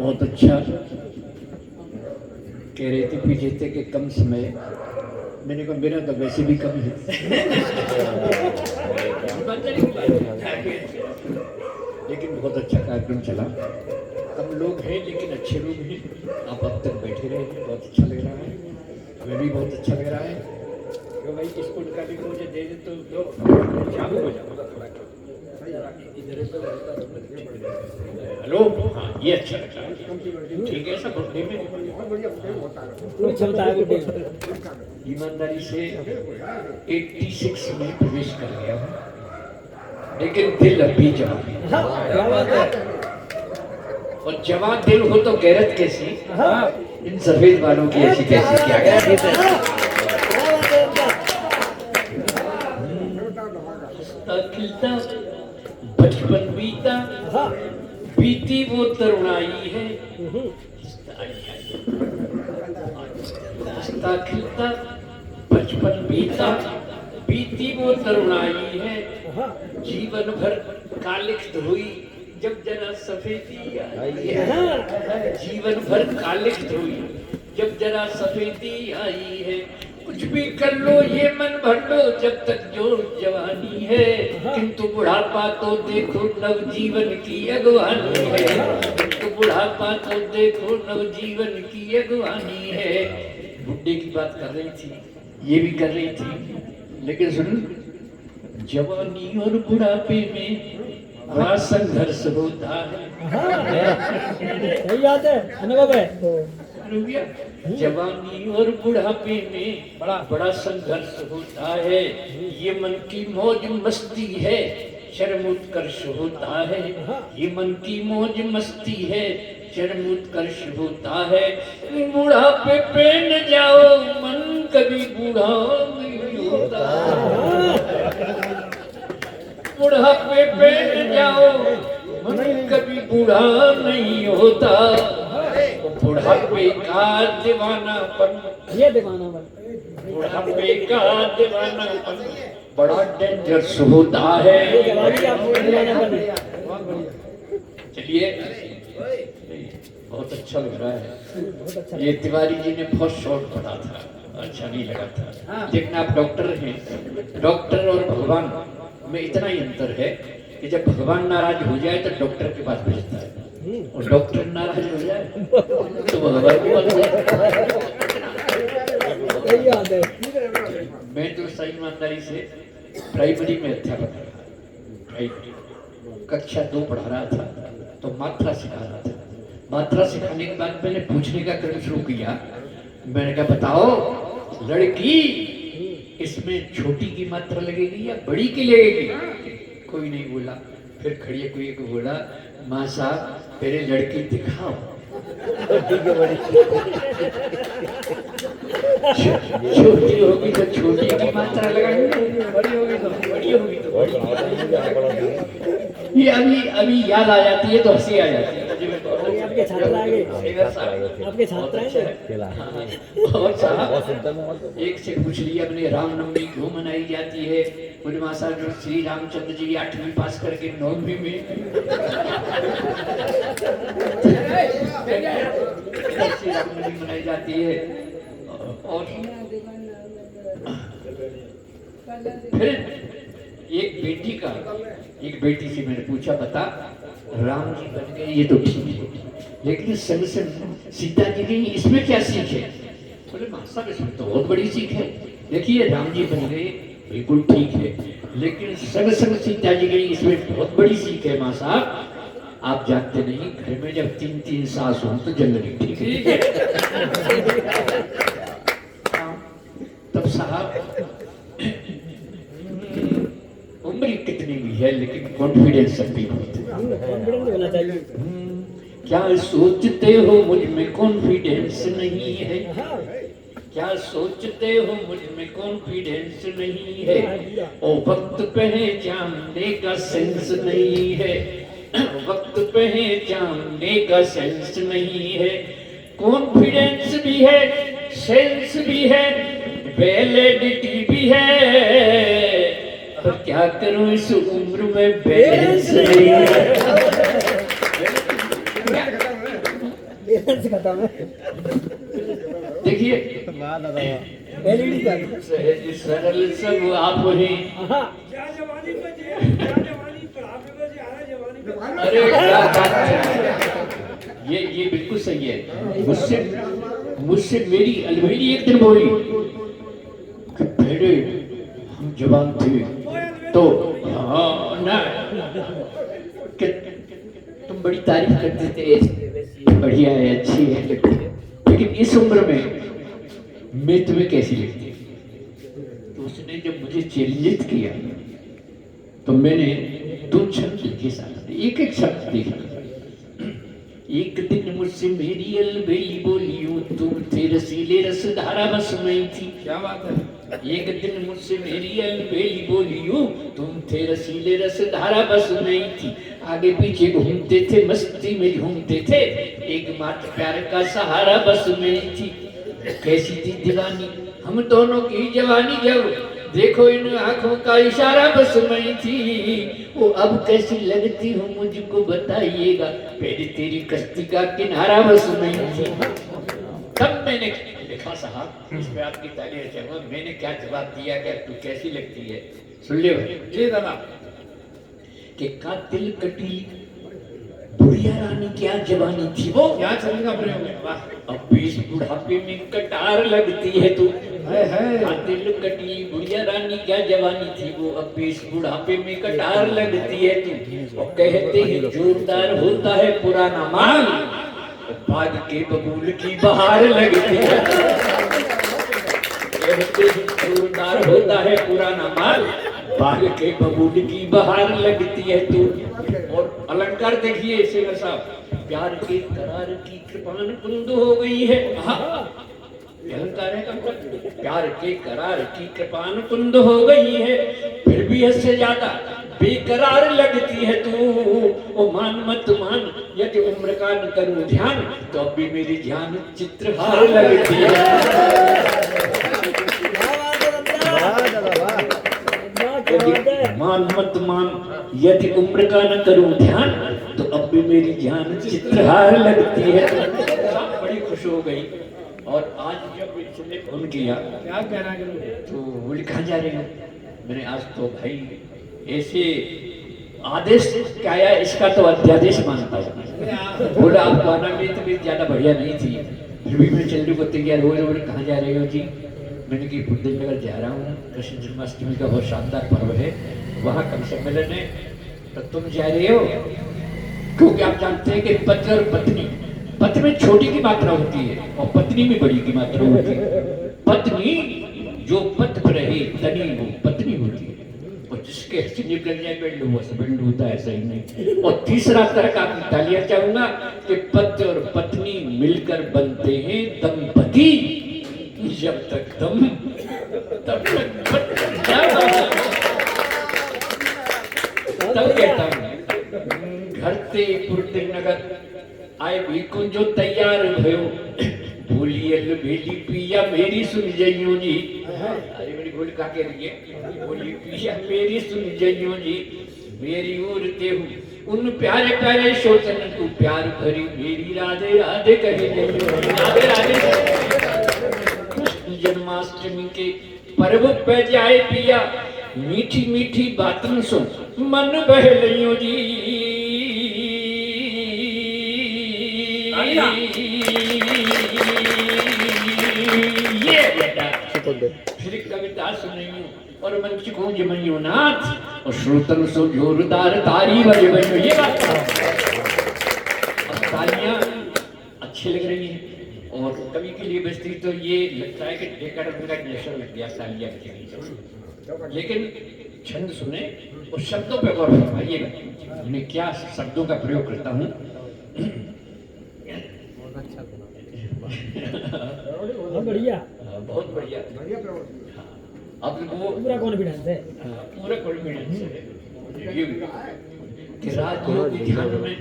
बहुत अच्छा कह रहे थे पीछे थे कि कम समय, मैंने कहा मेरा तो वैसे भी कम है। लेकिन बहुत अच्छा कार्यक्रम चला, कम लोग हैं लेकिन अच्छे लोग हैं। आप अब तक बैठे रहे, बहुत अच्छा लग रहा है, हमें भी बहुत अच्छा लग रहा है। तो भाई इसको का भी मुझे दे दे तो दो, शाम हो जाओ। हेलो, हाँ ये अच्छा लग रहा है, ठीक है। सब बर्थडे में ईमानदारी से 86 में प्रवेश कर गया हूँ, लेकिन दिल अभी जवान है। और जवान दिल हो तो गैरत कैसी, इन सफेद बालों की ऐसी कैसी, क्या गैरत। बचपन बीता, बीती वो तरुणाई है, हंसता खिलता बचपन बीता, बीती वो तरुणाई है, जीवन भर कालिख हुई जब जरा सफेदी आई है, जीवन भर कालिख हुई जब जरा सफेदी आई है। कुछ भी कर लो ये मन भर लो जब तक जो जवानी है, किंतु बुढ़ापा तो देखो नव जीवन की अगवानी है, किंतु बुढ़ापा तो देखो नव जीवन की अगवानी है। बुढ़े की बात कर रही थी, ये भी कर रही थी, लेकिन सुन, जवानी और बुढ़ापे में बड़ा संघर्ष होता है। सही बात है, अनुभव है। जवानी और बुढ़ापे में बड़ा संघर्ष होता है। ये मन की मौज मस्ती है, शर्म उत्कर्ष होता है। ये मन की मौज मस्ती है, शर्म उत्कर्ष होता है। बुढ़ापे पे न जाओ, मन कभी बूढ़ा नहीं होता। बुढ़ापे पे न जाओ, मन कभी बूढ़ा नहीं होता। बुढ़ापे का दीवानापन, ये दीवानापन, बुढ़ापे का दीवानापन बड़ा डेंजरस होता है। चलिए, बहुत अच्छा लग रहा है। ये तिवारी जी ने बहुत शॉर्ट पढ़ा था, अच्छा नहीं लगा था। देखना, आप डॉक्टर हैं, डॉक्टर और भगवान में इतना ही अंतर है कि जब भगवान नाराज हो जाए तो डॉक्टर के पास भेजता है, और डॉक्टर नाराज हो जाए तो भगवान के पास भेजता है। मैं तो सही ईमानदारी से प्राइमरी में अध्यापक था, कक्षा 2 पढ़ा रहा था, तो मात्रा सिखा रहा था। मात्रा सिखाने के बाद मैंने पूछने का क्रम शुरू किया। मैंने कहा, बताओ लड़की, इसमें छोटी की मात्रा लगेगी या बड़ी की लगेगी? कोई नहीं बोला। फिर खड़िया कोई को बोला, माँ साहब पहले लड़की दिखाओ। छोटी होगी तो छोटी की मात्रा लगाएंगे, बड़ी होगी तो बड़ी होगी तो बड़ी। ये अभी याद आ जाती है तो हंसी आ जाती है। आपके छात्र आगे, आपके छात्र आगे। और साहब एक से पूछ लिया मैंने, रामनवमी क्यों मनाई जाती है? बोले माँ साहब, जो श्री रामचंद्र जी 8वीं पास करके 9वीं में श्री रामनवमी मनाई जाती है। और फिर एक बेटी से मैंने पूछा, बता राम जी बन गए ये तो ठीक है, लेकिन संग संग सीता जी गई, इसमें क्या सीख है? बोले माँ साहब, इसमें तो बहुत बड़ी सीख है। देखिए, राम जी बन गए बिल्कुल ठीक है, लेकिन संग संग सीता जी गई, इसमें बहुत बड़ी सीख है। माँ साहब, आप जानते नहीं, घर में जब 3-3 सास हो तो जंगली ठीक है। तब साहब उम्र कितनी भी है, लेकिन कॉन्फिडेंस सब भी बहुत है। क्या सोचते हो मुझ में कॉन्फिडेंस नहीं है? क्या सोचते हो मुझ में कॉन्फिडेंस नहीं है? ओ वक्त पहचानने का सेंस नहीं है, वक्त पहचानने का सेंस नहीं है। कॉन्फिडेंस भी है, सेंस भी है, वैलिडिटी भी है, पर क्या करूं इस उम्र में बैलेंस नहीं है। बैलेंस खत्म है। देखिए एलईडी का सहज सरल सब आप ही। हाँ अरे क्या बात है। ये बिल्कुल सही है। मुझसे मेरी अलवेली एक दिन बोली कि पहले हम जवान थे तो हाँ ना कि तुम बड़ी तारीफ करते थे, बढ़िया है, अच्छी है, लेकिन इस उम्र में मैं तुम्हें कैसी लगती है? तो उसने जब मुझे चैलेंज किया तो मैंने 2 शब्द लिखे साथ, एक एक शब्द देखा। एक दिन मुझसे मेरी अलबेली बोली हूँ, तुम थे रसीले रस धारा बस में थी। क्या बात है। एक दिन मुझसे मेरी अलबेली बोली हूँ, तुम थे रसीले रस धारा बस में थी। आगे पीछे घूमते थे, मस्ती में घूमते थे, एकमात्र प्यार का सहारा बस में थी। कैसी थी दीवानी हम दोनों की जवानी, जब देखो इन आंखों का इशारा बस में थी। वो अब कैसी लगती हूँ मुझको बताइएगा, पहले तेरी कश्ती का किनारा बस में थी। तब मैंने लिखा साहब, इस पे आपकी तारीफ चाहूंगा, मैंने क्या जवाब दिया कि तू कैसी लगती है, सुन ले जी दादा। कि कातिल कटी बुढ़िया रानी क्या जवानी थी वो, क्या चलेगा प्रयोग में, वाह। अब 20 बुढ़ापे में कटार लगती है तू, कातिल कटी बुढ़िया रानी क्या जवानी थी वो, अब 20 बुढ़ापे में कटार लगती है तू। और कहते हैं जोरदार होता है पुराना माल, बाग के बबूल की बहार लगती है। कहते हैं जोरदार होता है पुराना माल, बाग के बबूल की बहार लगती है तू। और अलंकार देखिए शेखर साहब, प्यार के करार की कृपान कुंद हो गई है। अलंकार है का, प्यार के करार की कृपान कुंद हो गई है, फिर भी इससे ज्यादा बेकरार लगती है तू। ओ मान मत मान, यदि उम्र का न करूं ध्यान, तो अब भी मेरी ध्यान चित्रहार लगती है। मान मत मान, यदि उम्र का न करूं ध्यान, तो अब भी मेरी जान चित्रहार लगती है। बड़ी खुश हो गई। और आज जब इसने फोन किया, क्या कहना तो बोले कहाँ जा रहे हो? मैंने आज तो भाई ऐसे आदेश क्या आया, इसका तो अध्यादेश मानता हूँ। बोला आपको आना, मेरी तबीयत ज्यादा बढ़िया नहीं थी, फिर भी मैं चलने को तैयार हो। कहाँ जा रहे हो जी? मैंने कि बुद्धदेव नगर जा रहा हूँ, कृष्ण जन्माष्टमी का बहुत शानदार पर्व है, वहाँ कवि सम्मेलन है, तो तुम जा रहे हो? क्योंकि आप जानते हैं कि पति और पत्नी, पति में छोटी की मात्रा होती है और पत्नी में बड़ी की मात्रा होती है। पत्नी जो पथ पर रहे तनी वो पत्नी होती है, और जिसके हसीने लग जाए बेंड वो हस्बैंड होता है, ऐसा ही नहीं। और तीसरा तर्क आपकी तालियां चाहूंगा कि पति और पत्नी मिलकर बनते हैं दंपति, जब तक दम तब तक तब कहता हूँ घर से पूर्ति नगर आए बिल्कुल जो तैयार भयो, बोली अलबेली पिया मेरी सुन जइयो जी। अरे मेरी बोली का कह रही है, बोली पिया मेरी सुन जइयो जी, मेरी ओर ते हूँ उन प्यारे प्यारे शोचन को प्यार भरी मेरी राधे राधे कहे जइयो। राधे राधे। जन्माष्टमी के पर्व पे जाए पिया, मीठी मीठी बातन सुन मन बहलियो जी। ये बेटा फिर कविता सुनियो और मंच को जमइयो नाथ, और श्रोतन सो जोरदार तारी बजइयो। ये बात अब तालियां अच्छी लग रही हैं, और कवि के लिए बजती तो ये लगता है कि डेकर उनका नशा लग गया तालियां के नीचे। लेकिन छंद सुने और शब्दों पे गौर फरमाइएगा, मैं क्या शब्दों का प्रयोग करता हूँ। बढ़िया, बहुत बढ़िया। अब वो पूरा कॉन्फिडेंस है, पूरा कॉन्फिडेंस है कि राजयोग ध्यान में,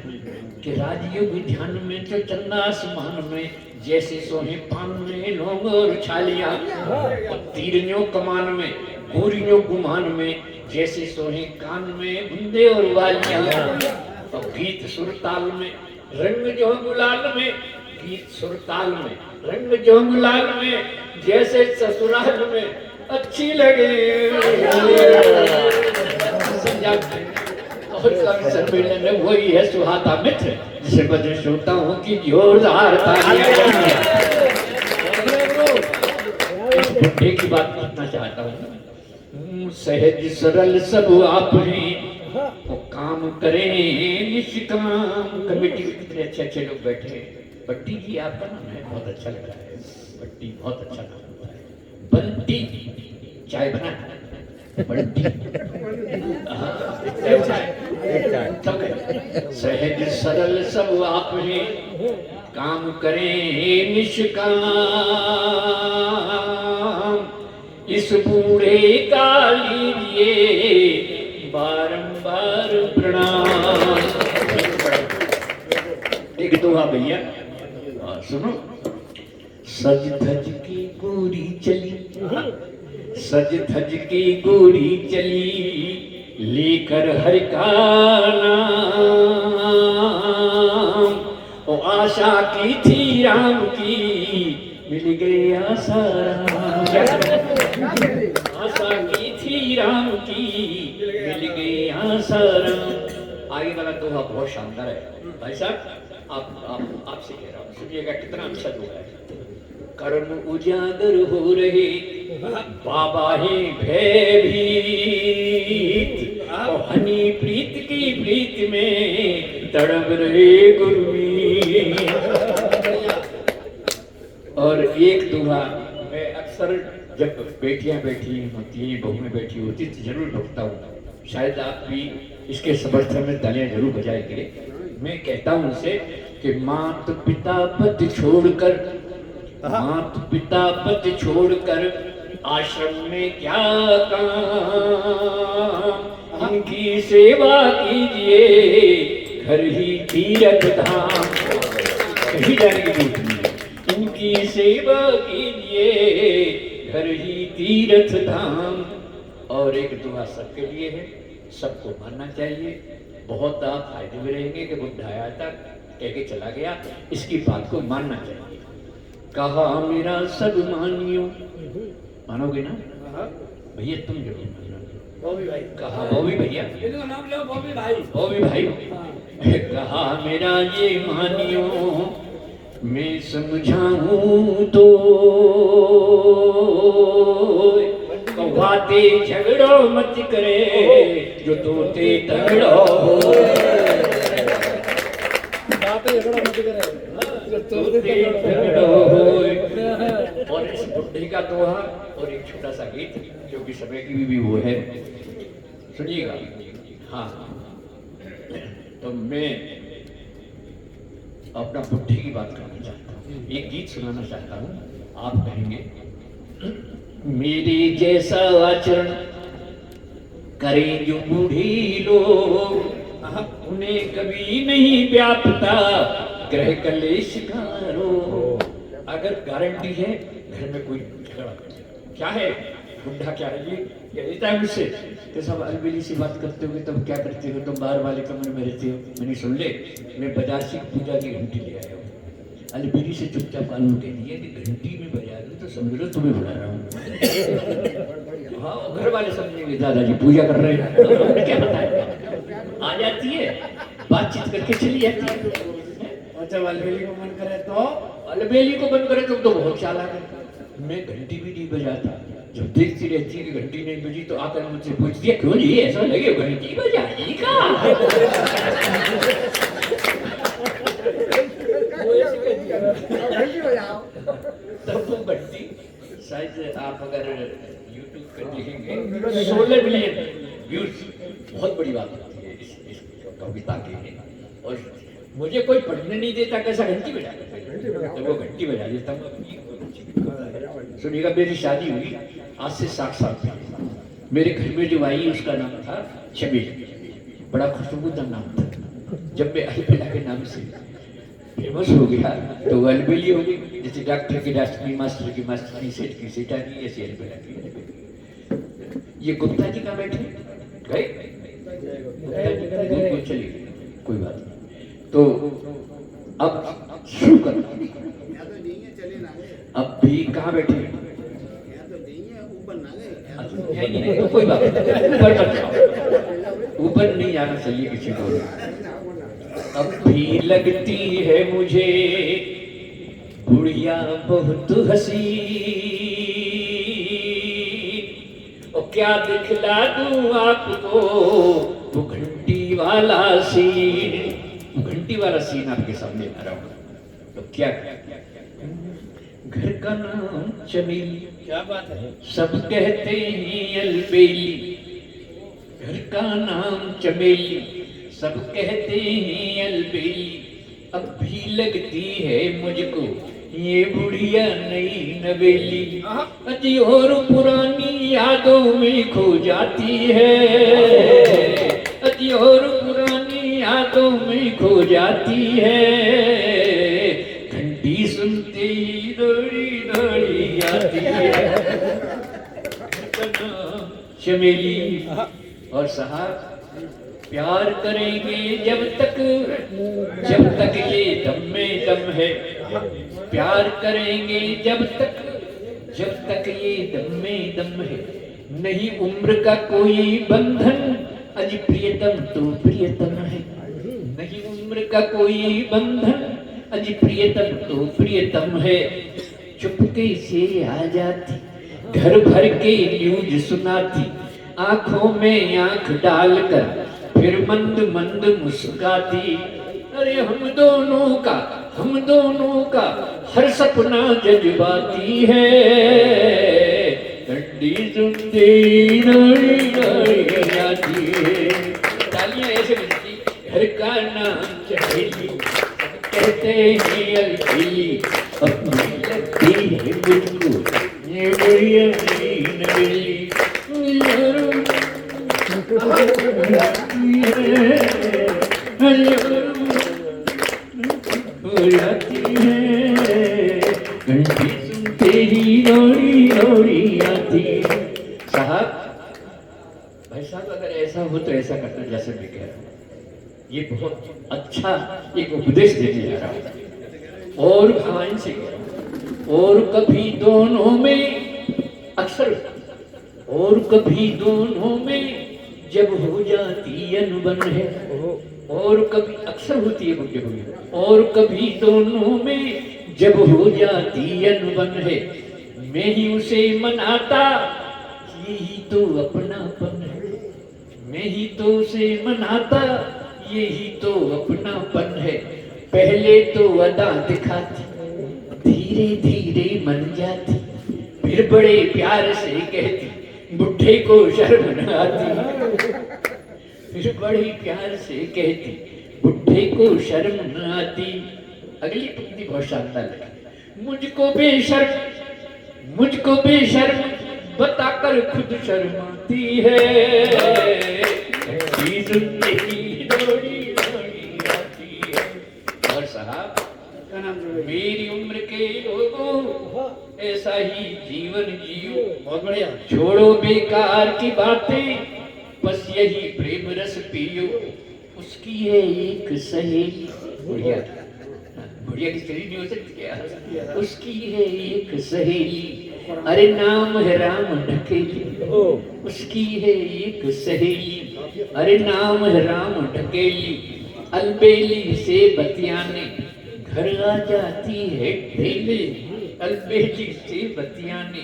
कि राजयोग ध्यान में तो चंदा आसमान में, जैसे सोहे पान में लौंग और छालियां, और तीरनियों कमान में गोरियों गुमान में, जैसे सोहे कान में बुंदे और वालियां, और गीत सुर ताल में रंग जो गुलाल में, गीत सुरताल में, रंग जोगलाल में, जैसे ससुराल में अच्छी लगे। और स्वामी सम्मेलन में वही है सुहाता मित्र, जिसे बजे श्रोताओं की जोरदार तालियां। इस बुढ़े की बात करना चाहता हूँ। सहज सरल सब आप हैं, वो काम करें निष्काम। कमेटी में कितने अच्छे अच्छे लोग बैठे हैं। बट्टी जी आपका नाम है, बहुत अच्छा लग रहा है। बट्टी बहुत अच्छा नाम होता है। बंटी चाय बना, बंटी सहज सरल सब आप हैं, काम करें निष्काम। इस बूढ़े का लीजिए बारंबार प्रणाम। एक दोहा भैया सुनो। सज धज की गोरी चली, सज धज की गोरी चली, लेकर हरि का नाम। ओ आशा की थी राम की, मिल गई आसाराम। आशा की थी राम की, मिल गई आसाराम। आगे वाला दोहा बहुत शानदार है भाई साहब। आपसे कह रहा हूँ, सुनिएगा कितना अच्छा दोहा है। कर्म उजागर हो रहे, बाबा है भयभीत। हनी प्रीत की प्रीत में तड़प रहे गुरमीत। और एक दोहा मैं अक्सर जब बेटियां बैठी होती हैं, बहुएं बैठी होती तो जरूर बकता हूँ। शायद आप भी इसके समर्थन में तालियां जरूर बजाएंगे। मैं कहता हूँ उनसे कि मात पिता पद छोड़कर, मात पिता पद छोड़कर आश्रम में क्या काम। इनकी सेवा कीजिए घर ही तीरथ धाम। कहीं जाने की जरूरत नहीं। इनकी सेवा कीजिए घर ही तीरथ धाम। और एक दुआ सबके लिए है, सबको मानना चाहिए। बहुत आप फायदे में रहेंगे कि बुढ़ा आया था कह के चला गया, इसकी बात को मानना चाहिए। कहा मेरा सब मानियो, मानोगे ना भैया? तुम जरूर मानो। बॉबी भाई कहा, बॉबी भैया नाम लो, बॉबी भाई, बॉबी भाई कहा मेरा ये मानियो, मैं समझाऊं तो कौवाते झगड़ो मत करे, जो तोते तगड़ो हो। और इस बुढ़ी का दोहा और एक छोटा सा गीत जो कि समय की भी वो है, सुनिएगा। हाँ, तो मैं अपना बुढ़ी की बात करना चाहता हूँ, एक गीत सुनाना चाहता हूँ। आप कहेंगे मेरे जैसा आचरण करें जो बूढ़ी लोग, उन्हें कभी नहीं व्यापता ग्रह कलेश का रोग। अगर गारंटी है घर में कोई झगड़ा क्या है, बुढ़ा क्या है ये कहता है मुझसे कि सब अलबेली से बात करते हो, तब क्या करते हो, तुम बाहर वाले कमरे में रहते हो। मैंने सुन ले, मैं बाजार से पूजा की घंटी ले आया हूँ। अलबेली से चुपचाप मालूम कह दिया कि घंटी में बजा दूँ तो समझ लो तुम्हें बुला रहा हूँ। हाँ, घर वाले समझेंगे दादाजी पूजा कर रहे हैं, क्या बताएगा। आ जाती है, बातचीत करके चली जाती है। जब अलबेली को मन करे तो, अलबेली को मन करे तो बहुत चालाक है। मैं घंटी भी नहीं बजाता, जब देखती रहती है कि घंटी नहीं बजी तो आकर मुझसे पूछती है क्यों जी ऐसा लगे घंटी बजाई का। तब वो घंटी शायद आप अगर YouTube पर देखेंगे 16 मिलियन व्यूज, बहुत बड़ी बात होती है इस कविता के लिए। और मुझे कोई पढ़ने नहीं देता कैसा घंटी बजा, तो वो घंटी बजा देता हूँ। सुनिएगा, मेरी शादी हुई आज से 60 साल पहले। मेरे घर में जो आई उसका नाम था छबील, बड़ा खुशबूदार नाम था। जब मैं अलबेला के नाम से फेमस हो गया तो वो अलबेली हो गई। जैसे डॉक्टर की डॉक्टरी, मास्टर की मास्टरी, सेठ की सेठानी, ऐसी अलबेला की। ये गुप्ता जी का बैठे गए, गुप्ता जी चलिए कोई बात नहीं। तो अब शुरू कर। अब भी कहाँ बैठे? नहीं, तो कोई बात नहीं, ऊपर मत जाओ, ऊपर नहीं आना चाहिए किसी को। अब भी लगती है मुझे बुढ़िया बहुत हंसी, और क्या दिखला दूं आपको वो घंटी वाला सीन। घंटी वाला सीन आपके सामने आ रहा हूं। तो क्या घर का नाम चमेली, क्या बात है। सब कहते हैं अलबेली। घर का नाम चमेली, सब कहते हैं अलबेली। अब भी लगती है मुझको ये बुढ़िया नई नवेली। अजी और पुरानी यादों में खो जाती है, अजी और पुरानी यादों में खो जाती है। घंटी सुनते ही दौड़ी दौड़ी आती है चमेली। और साहब प्यार करेंगे जब तक ये दम में दम है। प्यार करेंगे जब तक ये दम में दम है। नहीं उम्र का कोई बंधन, अजी प्रियतम तो प्रियतम है। नहीं उम्र का कोई बंधन, अजी प्रियतम तो प्रियतम है। चुपके से आ जाती, घर भर के न्यूज सुनाती, आंखों में आंख डालकर फिर मंद मंद मुस्काती। अरे हम दोनों का हर सपना जज्बाती है। घंटी सुनते ही दौड़ी दौड़ी आती है। तालियां ऐसे बजती। घर का नाम चमेली, कहते हैं अलबेली। अपनी लगती है मुझको ये बुढ़िया नई नवेली। घंटी सुनते ही दौड़ी दौड़ी आती। साहब भाई साहब अगर ऐसा हो तो ऐसा करना जैसे मैं कह रहा हूँ। ये बहुत अच्छा एक उपदेश देने जा रहा हूँ और भावन से कह रहा हूँ। और कभी दोनों में अक्सर, और कभी दोनों में जब हो जाती अनबन है। और कभी अक्सर होती है बुढ़े बुढ़े। और कभी दोनों में जब हो जाती अनबन है। मैं ही उसे मनाता, यही तो अपनापन है। मैं ही तो उसे मनाता, यही तो अपनापन है। पहले तो अदा दिखाती, धीरे धीरे मन जाती, फिर बड़े प्यार से कहती बुढ़े को शर्म न आती। फिर बड़े प्यार से कहती बुढ़े को शर्म न आती। अगली पंक्ति बहुत शानदार लगी। मुझको बेशर्म बताकर खुद शर्माती है। सुनते ही दौड़ी दौड़ी आती है। और साहब मेरी उम्र के लोगों ऐसा ही जीवन जियो। बहुत बढ़िया। छोड़ो बेकार की बातें, बस यही प्रेम रस पियो। उसकी है एक सहेली, बुढ़िया की सहेली नहीं हो सकती क्या? उसकी है एक सहेली, अरे नाम है राम ढकेली। उसकी है एक सहेली, अरे नाम है राम ढकेली। अलबेली से बतियाने घर आ जाती है डेली। अलबेली से बतियाने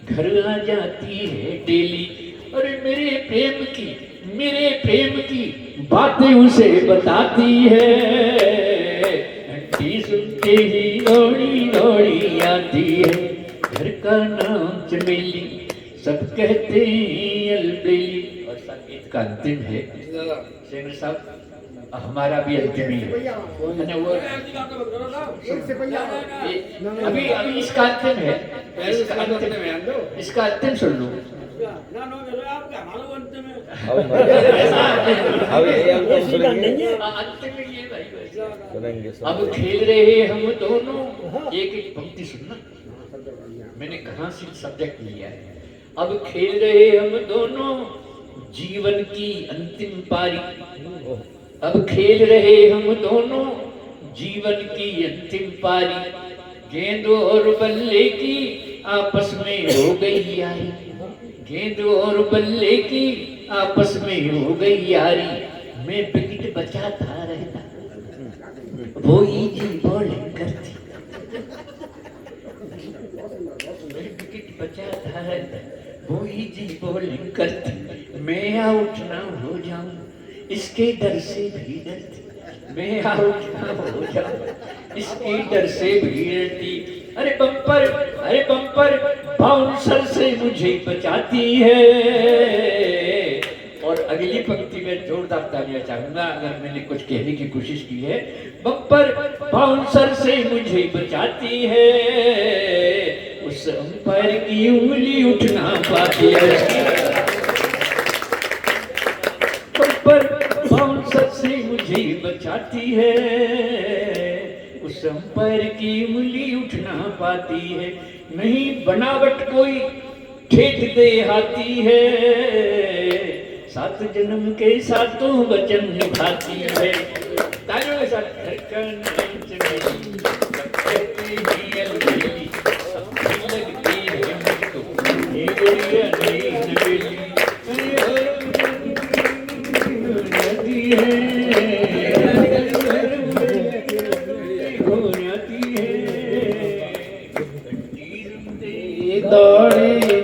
घर आ जाती है डेली। अरे मेरे प्रेम की बातें उसे बताती है। घंटी सुनते ही दौड़ी दौड़ी आती है। घर का नाम चमेली, सब कहते हैं अलबेली। और संगीत का अंतिम है शेखर साहब, हमारा भी अंतिम ही है। वो अभी इसका अंतिम है, इसका अंतिम सुन लो। अब खेल रहे हम दोनों, एक एक पंक्ति सुनना, मैंने कहाँ से सब्जेक्ट लिया है। अब खेल रहे हम दोनों जीवन की अंतिम पारी। अब खेल रहे हम दोनों जीवन की अंतिम पारी, गेंद और बल्ले की आपस में हो गई यारी, गेंद और बल्ले की आपस में हो गई यारी, मैं विकेट बचाता रहता, वो इजी बॉलिंग करती, मैं विकेट बचाता रहता, वो इजी बॉलिंग करती, मैं आउट ना हो जाऊं इसके डर से भी डरती, मैं आउट ना हो जाऊं इसके डर से भी डरती, अरे बम्पर बाउंसर से मुझे बचाती है। और अगली पंक्ति में जोरदार तालियां चाहूंगा अगर मैंने कुछ कहने की कोशिश की है। बम्पर बाउंसर से मुझे बचाती है, उस अंपायर की उंगली उठना पाती है, बम्पर बाउंसर से मुझे बचाती है, उस अंपायर की उंगली उठना पाती है, नहीं बनावट कोई ठेठ दे आती है, 7 जन्म के सातों वचन निभाती है। तालियों के साथ धड़कन चमेली, कहते ही अलबेली, सबकी लगती है मुझको ये गुड़िया नई नवेली, नदी है दौड़े